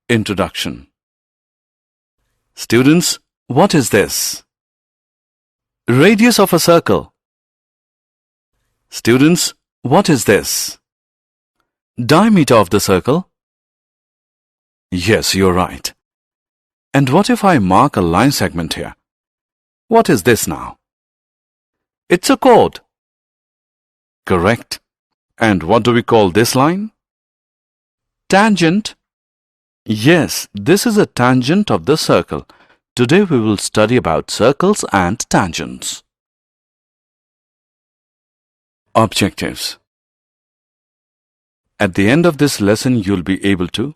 Introduction. Students, what is this? Radius of a circle. Students, what is this? Diameter of the circle? Yes, you're right. And what if I mark a line segment here? What is this now? It's a chord. Correct. And what do we call this line? Tangent. Yes, this is a tangent of the circle. Today we will study about circles and tangents. Objectives. At the end of this lesson, you'll be able to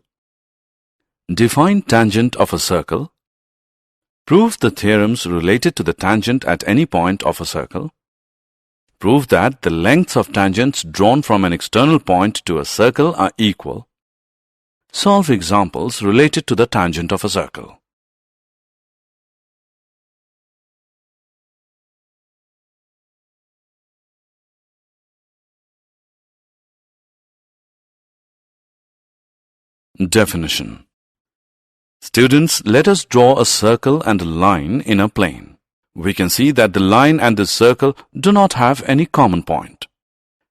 define tangent of a circle, prove the theorems related to the tangent at any point of a circle, prove that the lengths of tangents drawn from an external point to a circle are equal, solve examples related to the tangent of a circle. Definition. Students, let us draw a circle and a line in a plane. We can see that the line and the circle do not have any common point.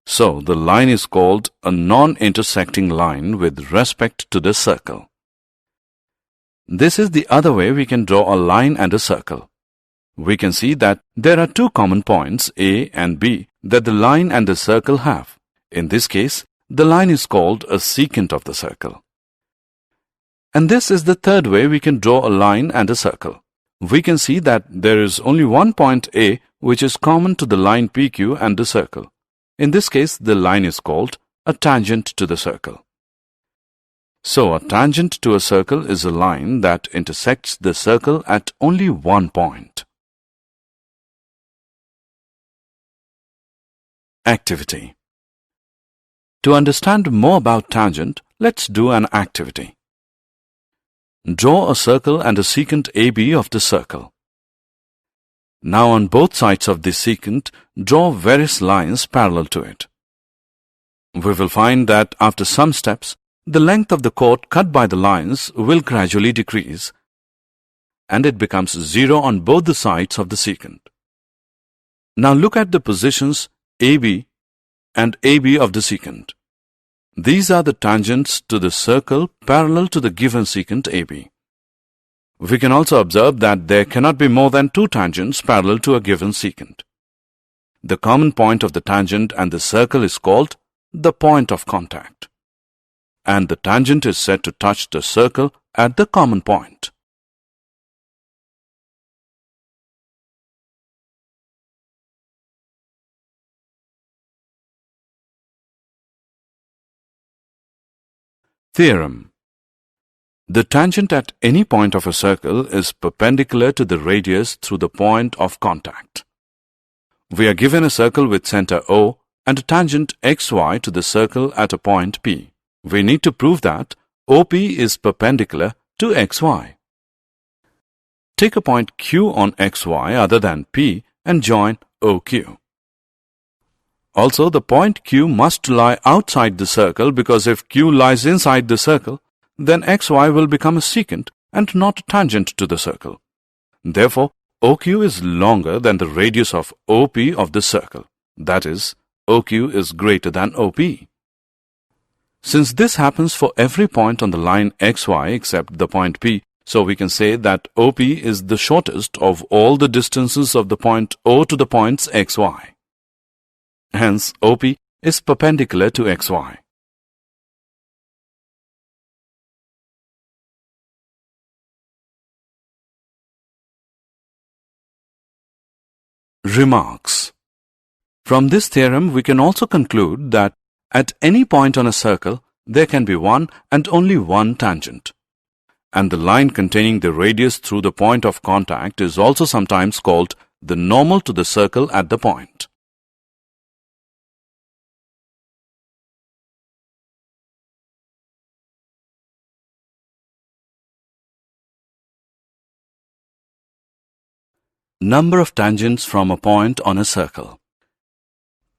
So, the line is called a non-intersecting line with respect to the circle. This is the other way we can draw a line and a circle. We can see that there are two common points, A and B, that the line and the circle have. In this case, the line is called a secant of the circle. And this is the third way we can draw a line and a circle. We can see that there is only one point A which is common to the line PQ and the circle. In this case, the line is called a tangent to the circle. So, a tangent to a circle is a line that intersects the circle at only one point. Activity. To understand more about tangent, let's do an activity. Draw a circle and a secant AB of the circle. Now on both sides of this secant, draw various lines parallel to it. We will find that after some steps, the length of the chord cut by the lines will gradually decrease, and it becomes 0 on both the sides of the secant. Now look at the positions AB and AB of the secant. These are the tangents to the circle parallel to the given secant AB. We can also observe that there cannot be more than two tangents parallel to a given secant. The common point of the tangent and the circle is called the point of contact, and the tangent is said to touch the circle at the common point. Theorem. The tangent at any point of a circle is perpendicular to the radius through the point of contact. We are given a circle with center O and a tangent xy to the circle at a point P. We need to prove that OP is perpendicular to xy. Take a point Q on xy other than P and join OQ. Also, the point Q must lie outside the circle, because if Q lies inside the circle, then xy will become a secant and not a tangent to the circle. Therefore, OQ is longer than the radius of OP of the circle. That is, OQ is greater than OP. Since this happens for every point on the line xy except the point P, so we can say that OP is the shortest of all the distances of the point O to the points xy. Hence, OP is perpendicular to xy. Remarks. From this theorem, we can also conclude that at any point on a circle, there can be one and only one tangent. And the line containing the radius through the point of contact is also sometimes called the normal to the circle at the point. Number of tangents from a point on a circle.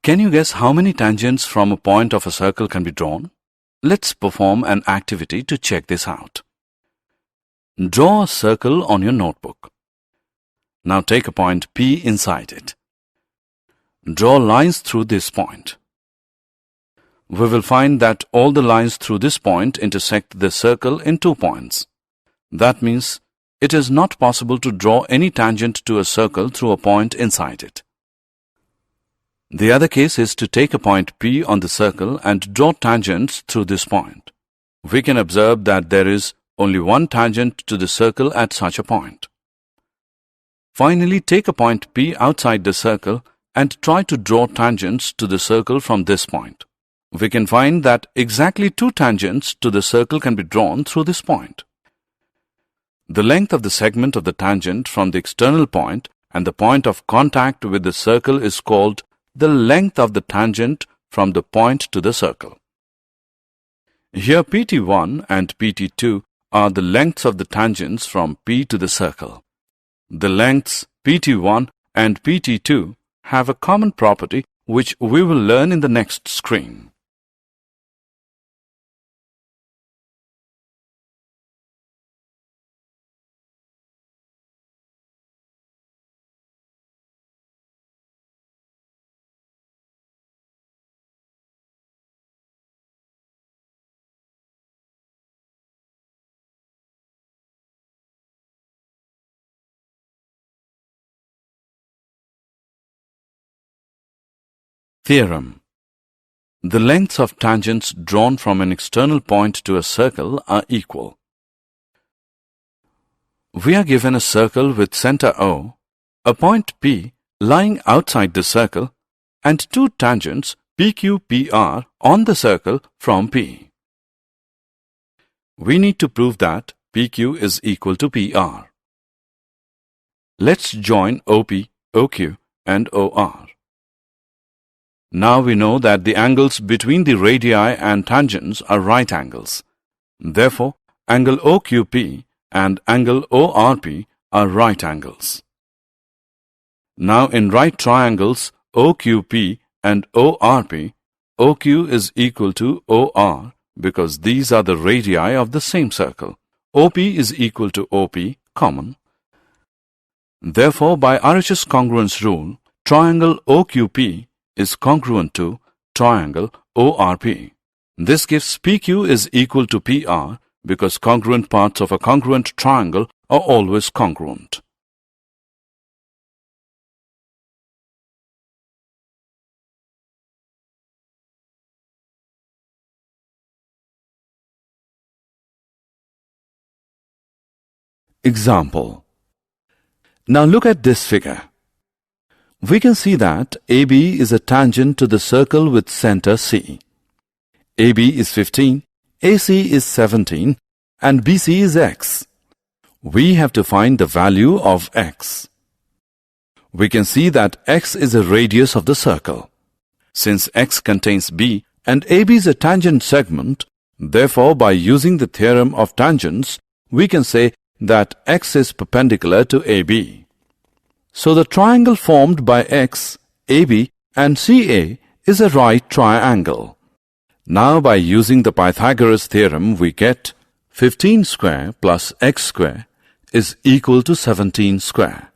Can you guess how many tangents from a point of a circle can be drawn? Let's perform an activity to check this out. Draw a circle on your notebook. Now take a point P inside it. Draw lines through this point. We will find that all the lines through this point intersect this circle in 2 points. That means it is not possible to draw any tangent to a circle through a point inside it. The other case is to take a point P on the circle and draw tangents through this point. We can observe that there is only one tangent to the circle at such a point. Finally, take a point P outside the circle and try to draw tangents to the circle from this point. We can find that exactly 2 tangents to the circle can be drawn through this point. The length of the segment of the tangent from the external point and the point of contact with the circle is called the length of the tangent from the point to the circle. Here PT1 and PT2 are the lengths of the tangents from P to the circle. The lengths PT1 and PT2 have a common property which we will learn in the next screen. Theorem. The lengths of tangents drawn from an external point to a circle are equal. We are given a circle with center O, a point P lying outside the circle, and 2 tangents PQ, PR on the circle from P. We need to prove that PQ is equal to PR. Let's join OP, OQ, and OR. Now we know that the angles between the radii and tangents are right angles. Therefore, angle OQP and angle ORP are right angles. Now in right triangles OQP and ORP, OQ is equal to OR because these are the radii of the same circle. OP is equal to OP, common. Therefore, by RHS congruence rule, triangle OQP is congruent to triangle ORP. This gives PQ is equal to PR because congruent parts of a congruent triangle are always congruent. Example. Now look at this figure. We can see that AB is a tangent to the circle with center C. AB is 15, AC is 17, and BC is x. We have to find the value of x. We can see that x is a radius of the circle. Since x contains B and AB is a tangent segment, therefore by using the theorem of tangents, we can say that x is perpendicular to AB. So the triangle formed by x, AB and CA is a right triangle. Now by using the Pythagoras theorem we get 15 square plus x square is equal to 17 square,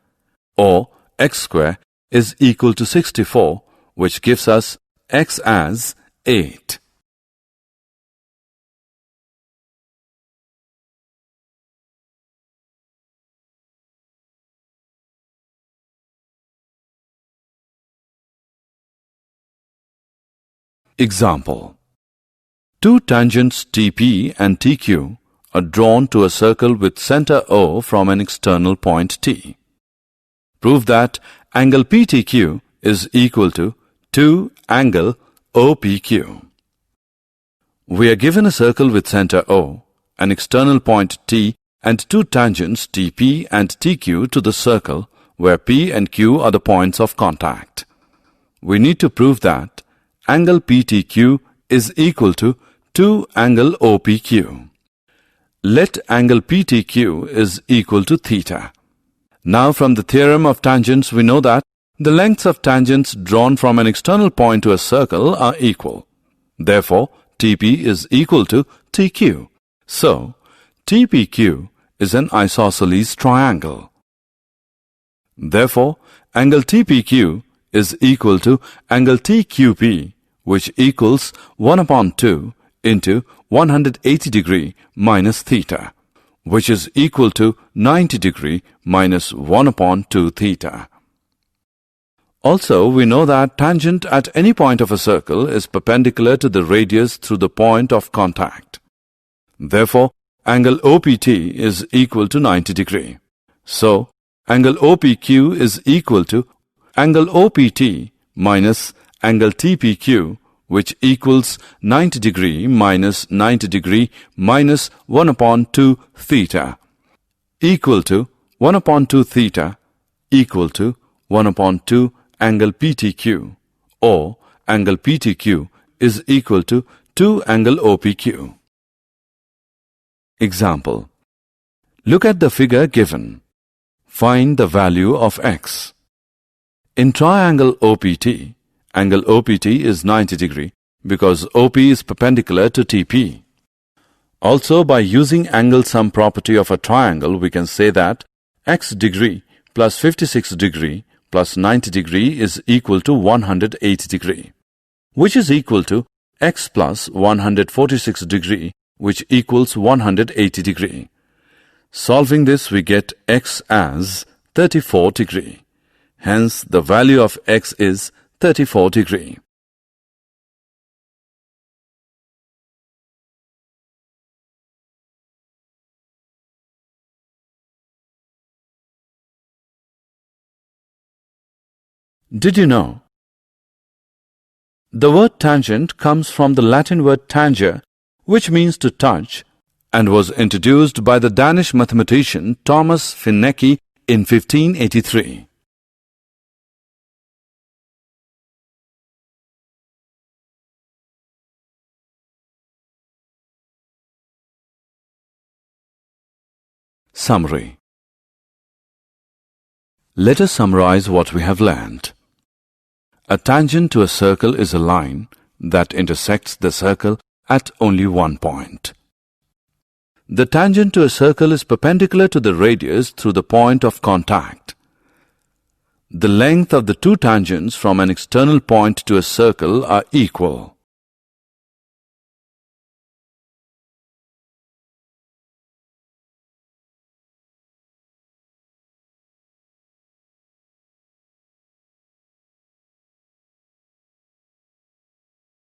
or x square is equal to 64, which gives us x as 8. Example. 2 tangents TP and TQ are drawn to a circle with center O from an external point T. Prove that angle PTQ is equal to 2 angle OPQ. We are given a circle with center O, an external point T and 2 tangents TP and TQ to the circle where P and Q are the points of contact. We need to prove that angle PTQ is equal to 2 angle OPQ. Let angle PTQ is equal to theta. Now from the theorem of tangents we know that the lengths of tangents drawn from an external point to a circle are equal. Therefore, TP is equal to TQ. So, TPQ is an isosceles triangle. Therefore, angle TPQ is equal to angle TQP, which equals 1 upon 2 into 180 degree minus theta, which is equal to 90 degree minus 1 upon 2 theta. Also, we know that tangent at any point of a circle is perpendicular to the radius through the point of contact. Therefore, angle OPT is equal to 90 degree. So, angle OPQ is equal to angle OPT minus angle TPQ, which equals 90 degree minus 90 degree minus 1 upon 2 theta, equal to 1 upon 2 theta equal to 1 upon 2 angle PTQ, or angle PTQ is equal to 2 angle OPQ. Example. Look at the figure given. Find the value of x. In triangle OPT, angle OPT is 90 degree because OP is perpendicular to TP. Also, by using angle sum property of a triangle, we can say that x degree plus 56 degree plus 90 degree is equal to 180 degree, which is equal to x plus 146 degree, which equals 180 degree. Solving this, we get x as 34 degree. Hence, the value of x is 34 degree. Did you know? The word tangent comes from the Latin word tangere, which means to touch, and was introduced by the Danish mathematician Thomas Finnecke in 1583. Summary. Let us summarize what we have learned. A tangent to a circle is a line that intersects the circle at only one point. The tangent to a circle is perpendicular to the radius through the point of contact. The length of the two tangents from an external point to a circle are equal.